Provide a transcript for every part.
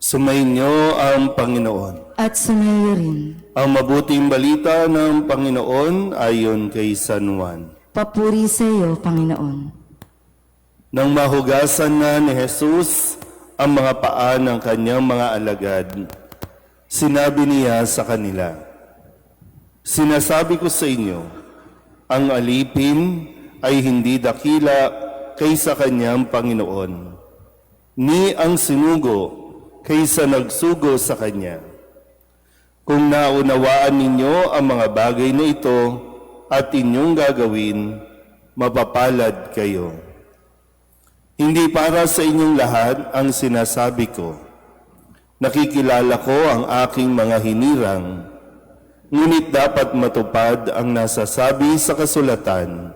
Sumainyo ang Panginoon. At sumayo rin. Ang mabuting balita ng Panginoon ayon kay San Juan. Papuri sa iyo, Panginoon. Nang mahugasan na ni Jesus ang mga paa ng kanyang mga alagad, sinabi niya sa kanila, "Sinasabi ko sa inyo, ang alipin ay hindi dakila kaysa kanyang Panginoon, ni ang sinugo kaysa nagsugo sa kanya. Kung naunawaan ninyo ang mga bagay na ito at inyong gagawin, mapapalad kayo. Hindi para sa inyong lahat ang sinasabi ko. Nakikilala ko ang aking mga hinirang, ngunit dapat matupad ang nasasabi sa kasulatan.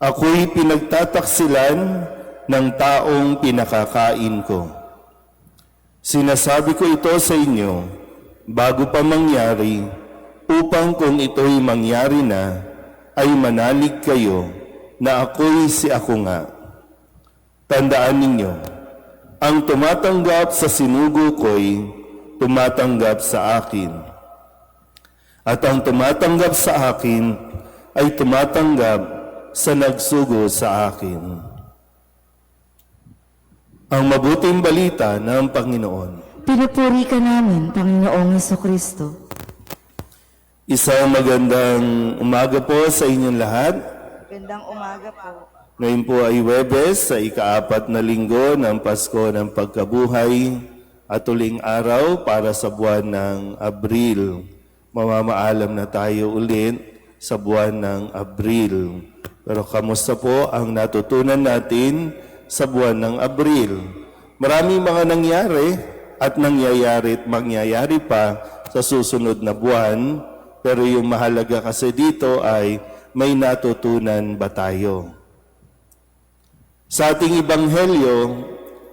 Ako'y pinagtataksilan ng taong pinakakain ko. Sinasabi ko ito sa inyo bago pa mangyari, upang kung ito'y mangyari na, ay manalig kayo na ako'y si ako nga. Tandaan ninyo, ang tumatanggap sa sinugo ko'y tumatanggap sa akin. At ang tumatanggap sa akin ay tumatanggap sa nagsugo sa akin." Ang mabuting balita ng Panginoon. Pinupuri ka namin, Panginoong Jesucristo. Isang magandang umaga po sa inyong lahat. Magandang umaga po. Ngayon po ay Huwebes sa ika-4 na linggo ng Pasko ng Pagkabuhay at uling araw para sa buwan ng Abril. Mamamaalam na tayo ulit sa buwan ng Abril. Pero kamusta po ang natutunan natin sa buwan ng Abril? Maraming mga nangyari at nangyayari at mangyayari pa sa susunod na buwan, pero yung mahalaga kasi dito ay may natutunan ba tayo? Sa ating Ebanghelyo,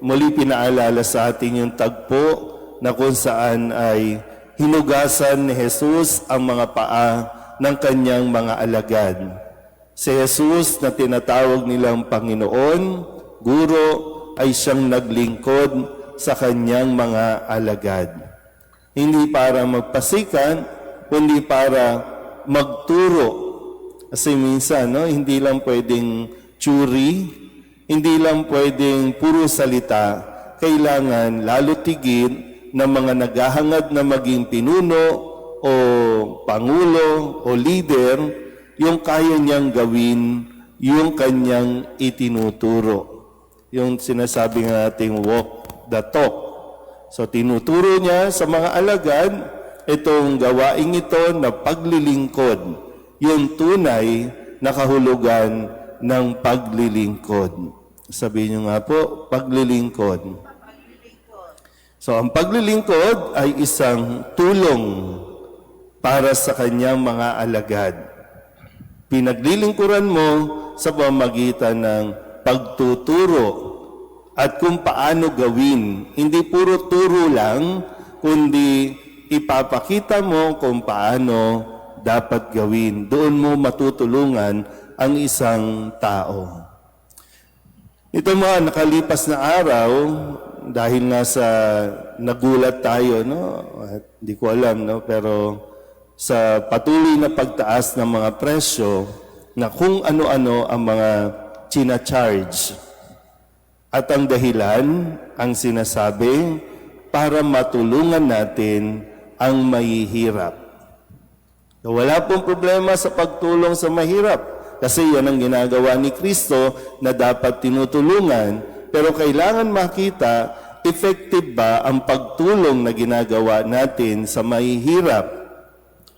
muli pinaalala sa ating yung tagpo na kung saan ay hinugasan ni Jesus ang mga paa ng kanyang mga alagad. Si Jesus na tinatawag nilang Panginoon, Guro, ay siyang naglingkod sa kanyang mga alagad. Hindi para magpasikan, kundi para magturo. Kasi minsan, hindi lang pwedeng tsuri, hindi lang pwedeng puro salita. Kailangan lalo tigit ng mga naghahangad na maging pinuno o pangulo o leader, yung kaya niyang gawin, yung kanyang itinuturo. Yung sinasabi nga nating walk the talk. So tinuturo niya sa mga alagad itong gawaing ito na paglilingkod, yung tunay na kahulugan ng paglilingkod. Sabihin niyo nga po, paglilingkod. So ang paglilingkod ay isang tulong para sa kanyang mga alagad. Pinaglilingkuran mo sa pamamagitan ng pagtuturo at kung paano gawin. Hindi puro turo lang, kundi ipapakita mo kung paano dapat gawin. Doon mo matutulungan ang isang tao. Ito mga nakalipas na araw, dahil nga sa nagulat tayo, at hindi ko alam, pero sa patuloy na pagtaas ng mga presyo, na kung ano-ano ang mga china-charge. At ang dahilan, ang sinasabi, para matulungan natin ang mahihirap. Wala pong problema sa pagtulong sa mahirap, kasi yan ang ginagawa ni Kristo na dapat tinutulungan, pero kailangan makita, effective ba ang pagtulong na ginagawa natin sa mahihirap?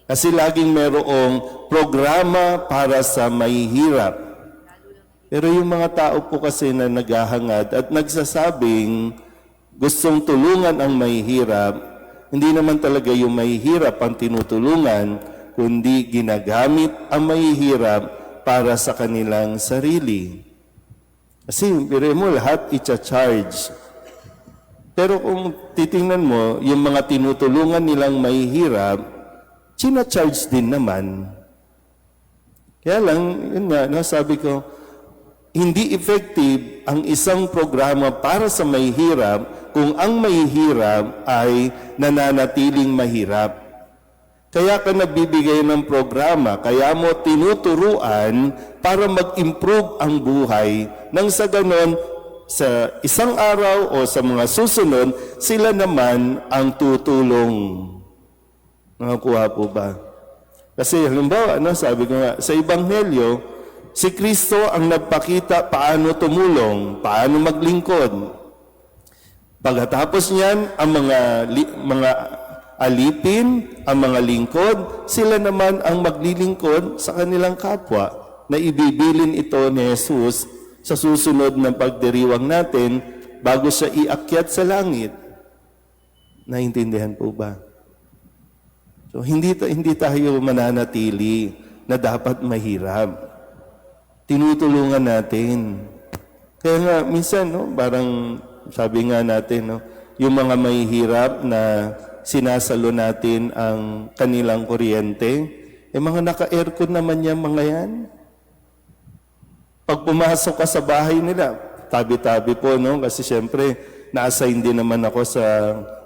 Kasi laging mayroong programa para sa mahihirap. Pero yung mga tao po kasi na naghahangad at nagsasabing gustong tulungan ang mahihirap, hindi naman talaga yung mahihirap ang tinutulungan, kundi ginagamit ang mahihirap para sa kanilang sarili. Kasi biro mo lahat i-charge. Pero kung titingnan mo, yung mga tinutulungan nilang mahihirap, china-charge din naman. Kaya lang, yun nga, nasabi ko, hindi effective ang isang programa para sa mahihirap kung ang mahihirap ay nananatiling mahirap. Kaya ka nabibigay ng programa, kaya mo tinuturuan para mag-improve ang buhay nang sa ganon, sa isang araw o sa mga susunod, sila naman ang tutulong. Nakakuha po ba? Kasi halimbawa, sabi ko nga, sa Ebanghelyo, si Kristo ang nagpakita paano tumulong, paano maglingkod. Pagkatapos niyan, ang mga alipin, ang mga lingkod, sila naman ang maglilingkod sa kanilang kapwa na ibibilin ito ni Jesus sa susunod ng pagdiriwang natin bago siya iakyat sa langit. Naintindihan po ba? So hindi tayo mananatili na dapat mahirap. Tinutulungan natin. Kaya nga minsan parang sabi nga natin yung mga mahihirap na sinasalo natin ang kanilang kuryente, mga naka-aircon naman yung mga yan. Pag pumasok ka sa bahay nila, tabi-tabi po, kasi siyempre, na-assign din naman ako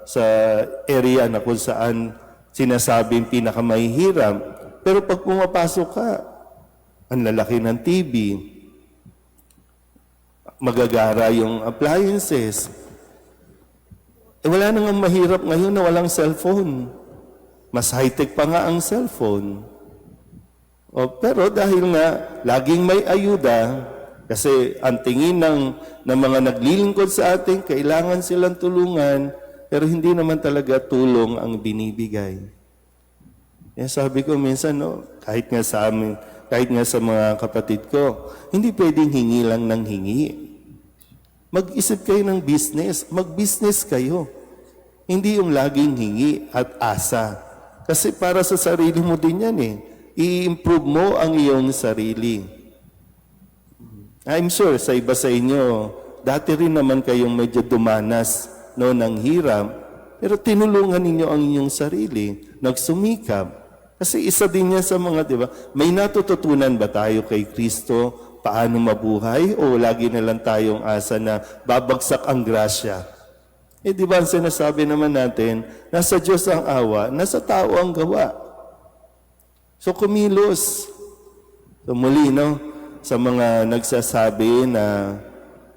sa area na kung saan sinasabing pinakamahihirap. Pero pag pumapasok ka, ang lalaki ng TV, magagara yung appliances. Wala nang mahirap ngayon na walang cellphone. Mas high-tech pa nga ang cellphone. Pero dahil nga laging may ayuda, kasi ang tingin ng mga naglilingkod sa atin, kailangan silang tulungan, pero hindi naman talaga tulong ang binibigay. Kaya sabi ko minsan, kahit nga sa amin, kahit nga sa mga kapatid ko, hindi pwedeng hingi lang ng hingi. Mag-isip kayo ng business. Mag-business kayo. Hindi yung laging hingi at asa. Kasi para sa sarili mo din yan I-improve mo ang iyong sarili. I'm sure sa iba sa inyo, dati rin naman kayong medyo dumanas ng hirap, pero tinulungan ninyo ang inyong sarili, nagsumikap. Kasi isa din yan sa mga, di ba, may natututunan ba tayo kay Kristo paano mabuhay o lagi na lang tayong asa na babagsak ang grasya? Di ba ang sinasabi naman natin, nasa Diyos ang awa, nasa tao ang gawa. So kumilos. So muli, sa mga nagsasabi na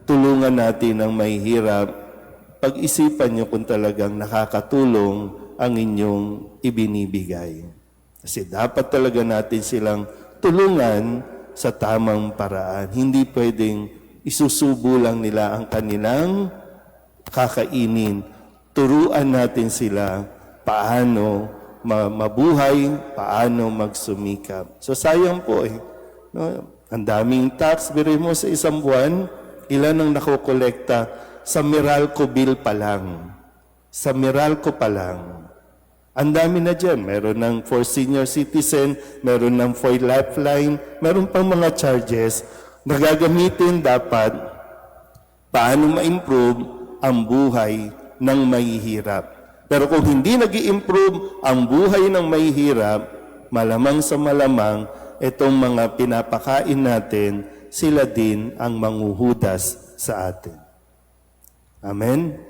tulungan natin ang mahihirap, pag-isipan nyo kung talagang nakakatulong ang inyong ibinibigay. Kasi dapat talaga natin silang tulungan sa tamang paraan. Hindi pwedeng isusubo lang nila ang kanilang kakainin. Turuan natin sila paano mabuhay, paano magsumikap. So sayang po ang daming tax. Biruin mo sa isang buwan, ilan ang nakokolekta sa Meralco bill pa lang. Sa Meralco pa lang. Ang dami na dyan. Meron ng for senior citizen, meron ng for lifeline, meron pang mga charges na gagamitin dapat paano ma-improve ang buhay ng mahihirap. Pero kung hindi nag-i-improve ang buhay ng mahihirap, malamang sa malamang, itong mga pinapakain natin, sila din ang manghuhudas sa atin. Amen?